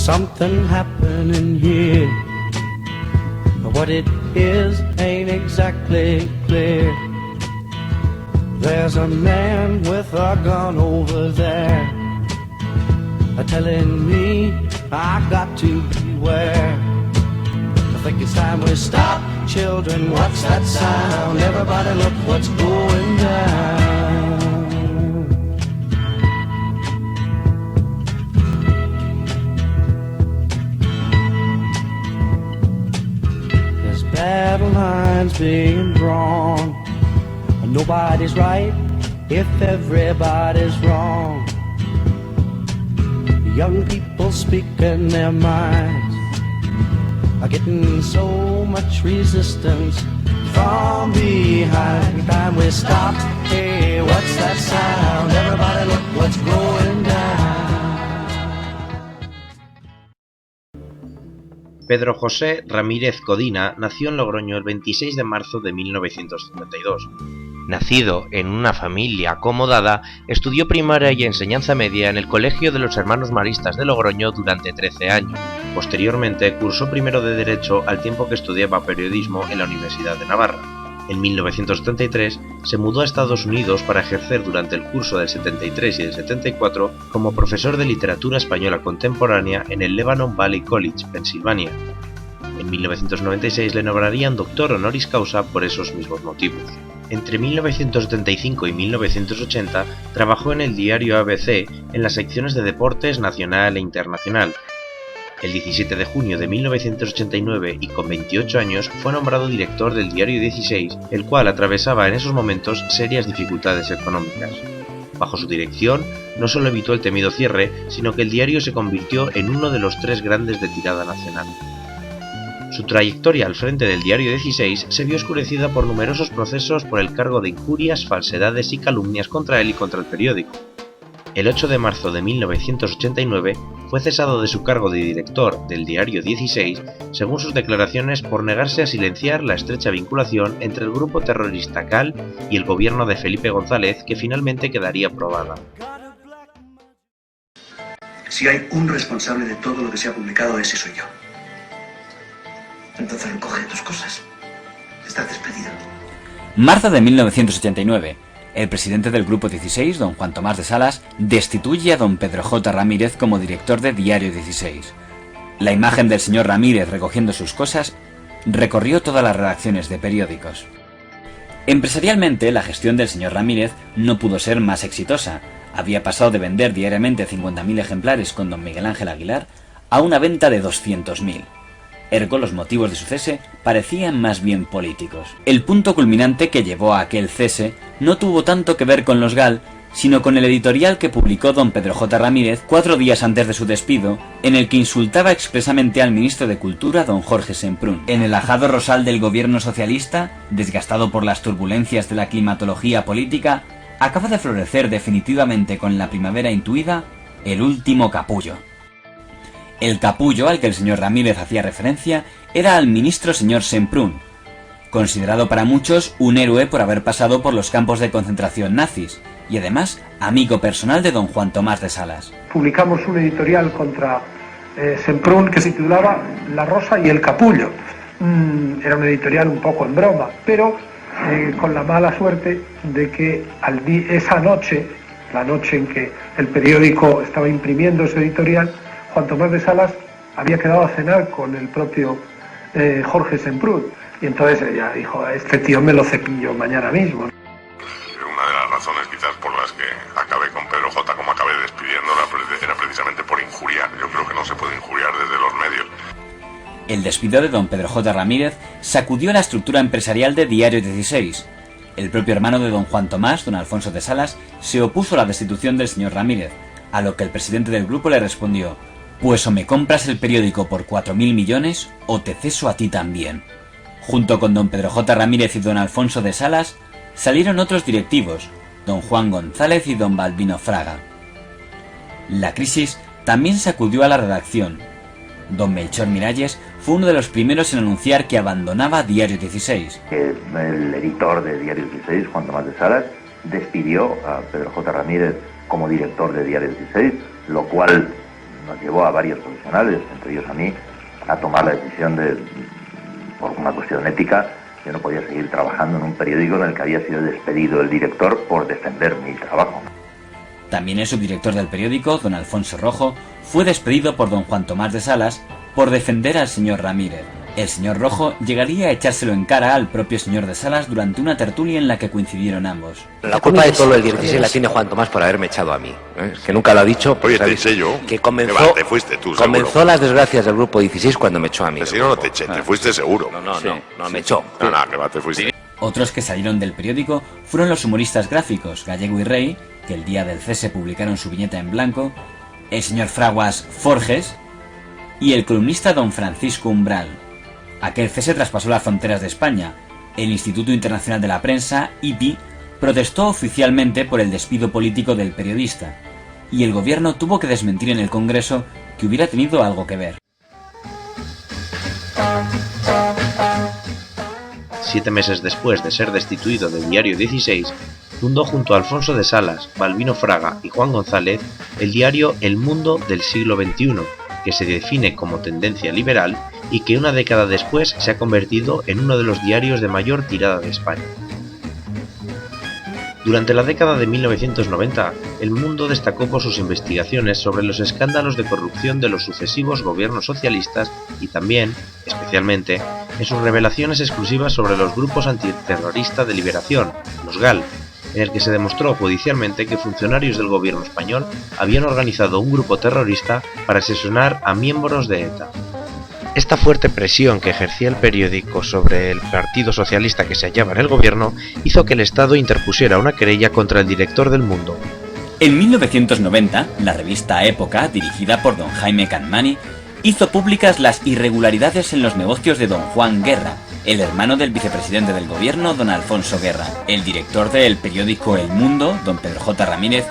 something happening here. What it is ain't exactly clear. There's a man with a gun over there, telling me I got to beware. I think it's time we stop, children, what's that sound? Everybody look what's going down. There's battle lines being drawn. Nobody's right if everybody's wrong. Young people speaking their minds are getting so much resistance from behind. Time we stop, hey, what's that sound? Everybody look what's going down. Pedro José Ramírez Codina nació en Logroño el 26 de marzo de 1952. Nacido en una familia acomodada, estudió primaria y enseñanza media en el Colegio de los Hermanos Maristas de Logroño durante 13 años. Posteriormente cursó primero de Derecho al tiempo que estudiaba periodismo en la Universidad de Navarra. En 1973 se mudó a Estados Unidos para ejercer durante el curso del 73 y del 74 como profesor de literatura española contemporánea en el Lebanon Valley College, Pensilvania. En 1996 le nombrarían doctor honoris causa por esos mismos motivos. Entre 1975 y 1980 trabajó en el diario ABC en las secciones de deportes nacional e internacional. El 17 de junio de 1989 y con 28 años fue nombrado director del diario 16, el cual atravesaba en esos momentos serias dificultades económicas. Bajo su dirección, no solo evitó el temido cierre, sino que el diario se convirtió en uno de los 3 grandes de tirada nacional. Su trayectoria al frente del diario 16 se vio oscurecida por numerosos procesos por el cargo de injurias, falsedades y calumnias contra él y contra el periódico. El 8 de marzo de 1989 fue cesado de su cargo de director del diario 16, según sus declaraciones, por negarse a silenciar la estrecha vinculación entre el grupo terrorista CAL y el gobierno de Felipe González, que finalmente quedaría probada. Si hay un responsable de todo lo que se ha publicado, ese soy yo. Entonces recoge tus cosas. Estás despedido. Marzo de 1989. El presidente del Grupo 16, don Juan Tomás de Salas, destituye a don Pedro J. Ramírez como director de Diario 16. La imagen del señor Ramírez recogiendo sus cosas recorrió todas las redacciones de periódicos. Empresarialmente, la gestión del señor Ramírez no pudo ser más exitosa. Había pasado de vender diariamente 50.000 ejemplares con don Miguel Ángel Aguilar a una venta de 200.000. Ergo, los motivos de su cese parecían más bien políticos. El punto culminante que llevó a aquel cese no tuvo tanto que ver con los GAL, sino con el editorial que publicó don Pedro J. Ramírez 4 días antes de su despido, en el que insultaba expresamente al ministro de Cultura, don Jorge Semprún. En el ajado rosal del gobierno socialista, desgastado por las turbulencias de la climatología política, acaba de florecer definitivamente con la primavera intuida el último capullo. El capullo al que el señor Ramírez hacía referencia era al ministro señor Semprún, considerado para muchos un héroe por haber pasado por los campos de concentración nazis, y además amigo personal de don Juan Tomás de Salas. Publicamos un editorial contra Semprún que se titulaba La Rosa y el Capullo. Era un editorial un poco en broma, pero con la mala suerte de que esa noche, la noche en que el periódico estaba imprimiendo ese editorial, Juan Tomás de Salas había quedado a cenar con el propio Jorge Semprún. Y entonces ella dijo, a este tío me lo cepillo mañana mismo. Una de las razones quizás por las que acabé con Pedro J. como acabé despidiéndola era precisamente por injuriar. Yo creo que no se puede injuriar desde los medios. El despido de don Pedro J. Ramírez sacudió la estructura empresarial de Diario 16. El propio hermano de don Juan Tomás, don Alfonso de Salas, se opuso a la destitución del señor Ramírez, a lo que el presidente del grupo le respondió: pues o me compras el periódico por 4.000 millones o te ceso a ti también. Junto con don Pedro J. Ramírez y don Alfonso de Salas, salieron otros directivos, don Juan González y don Balbino Fraga. La crisis también sacudió a la redacción. Don Melchor Miralles fue uno de los primeros en anunciar que abandonaba Diario 16. El editor de Diario 16, Juan Tomás de Salas, despidió a Pedro J. Ramírez como director de Diario 16, lo cual nos llevó a varios profesionales, entre ellos a mí, a tomar la decisión de, por una cuestión ética, yo no podía seguir trabajando en un periódico en el que había sido despedido el director por defender mi trabajo. También el subdirector del periódico, don Alfonso Rojo, fue despedido por don Juan Tomás de Salas por defender al señor Ramírez. El señor Rojo llegaría a echárselo en cara al propio señor de Salas durante una tertulia en la que coincidieron ambos. La culpa de todo lo del 16 la tiene Juan Tomás por haberme echado a mí, que nunca lo ha dicho. Oye, te eché yo. Que comenzó, te fuiste tú, comenzó seguro. las desgracias del grupo 16 cuando me echó a mí. Si no, no te eché, te fuiste seguro. No, me echó. No, que va, te fuiste. Otros que salieron del periódico fueron los humoristas gráficos Gallego y Rey, que el día del cese publicaron su viñeta en blanco, el señor Fraguas Forges y el columnista don Francisco Umbral. Aquel cese traspasó las fronteras de España. El Instituto Internacional de la Prensa, IPI, protestó oficialmente por el despido político del periodista, y el gobierno tuvo que desmentir en el Congreso que hubiera tenido algo que ver. 7 meses después de ser destituido del diario 16, fundó junto a Alfonso de Salas, Balbino Fraga y Juan González el diario El Mundo del siglo XXI, que se define como tendencia liberal y que una década después se ha convertido en uno de los diarios de mayor tirada de España. Durante la década de 1990, El Mundo destacó por sus investigaciones sobre los escándalos de corrupción de los sucesivos gobiernos socialistas y también, especialmente, en sus revelaciones exclusivas sobre los grupos antiterroristas de liberación, los GAL, en el que se demostró judicialmente que funcionarios del gobierno español habían organizado un grupo terrorista para asesinar a miembros de ETA. Esta fuerte presión que ejercía el periódico sobre el Partido Socialista que se hallaba en el gobierno hizo que el Estado interpusiera una querella contra el director del Mundo. En 1990, la revista Época, dirigida por don Jaime Canmani, hizo públicas las irregularidades en los negocios de don Juan Guerra, el hermano del vicepresidente del gobierno, don Alfonso Guerra. El director del periódico El Mundo, don Pedro J. Ramírez,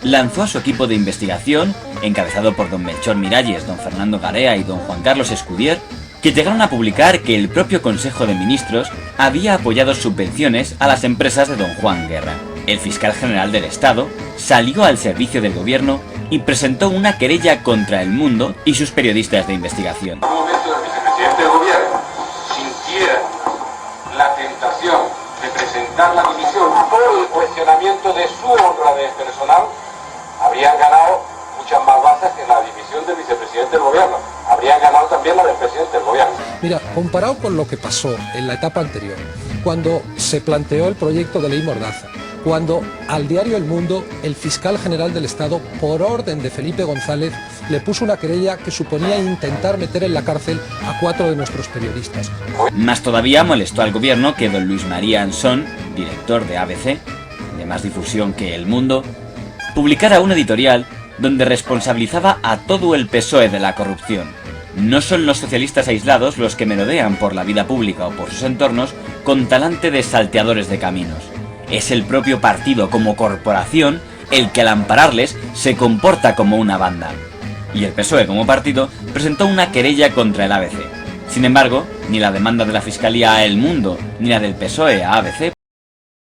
lanzó a su equipo de investigación, encabezado por don Melchor Miralles, don Fernando Garea y don Juan Carlos Escudier, que llegaron a publicar que el propio Consejo de Ministros había apoyado subvenciones a las empresas de don Juan Guerra. El fiscal general del Estado salió al servicio del gobierno y presentó una querella contra El Mundo y sus periodistas de investigación. En un momento el vicepresidente del gobierno sintiera la tentación de presentar la dimisión por el cuestionamiento de su honradez personal, habrían ganado muchas más bases que la dimisión del vicepresidente del gobierno. Habrían ganado también la del presidente del gobierno. Mira, comparado con lo que pasó en la etapa anterior, cuando se planteó el proyecto de ley Mordaza, cuando al diario El Mundo el fiscal general del Estado, por orden de Felipe González, le puso una querella que suponía intentar meter en la cárcel a 4 de nuestros periodistas. Más todavía molestó al gobierno que don Luis María Ansón, director de ABC, de más difusión que El Mundo, publicara un editorial donde responsabilizaba a todo el PSOE de la corrupción. No son los socialistas aislados los que merodean por la vida pública o por sus entornos con talante de salteadores de caminos. Es el propio partido como corporación el que al ampararles se comporta como una banda. Y el PSOE como partido presentó una querella contra el ABC. Sin embargo, ni la demanda de la Fiscalía a El Mundo ni la del PSOE a ABC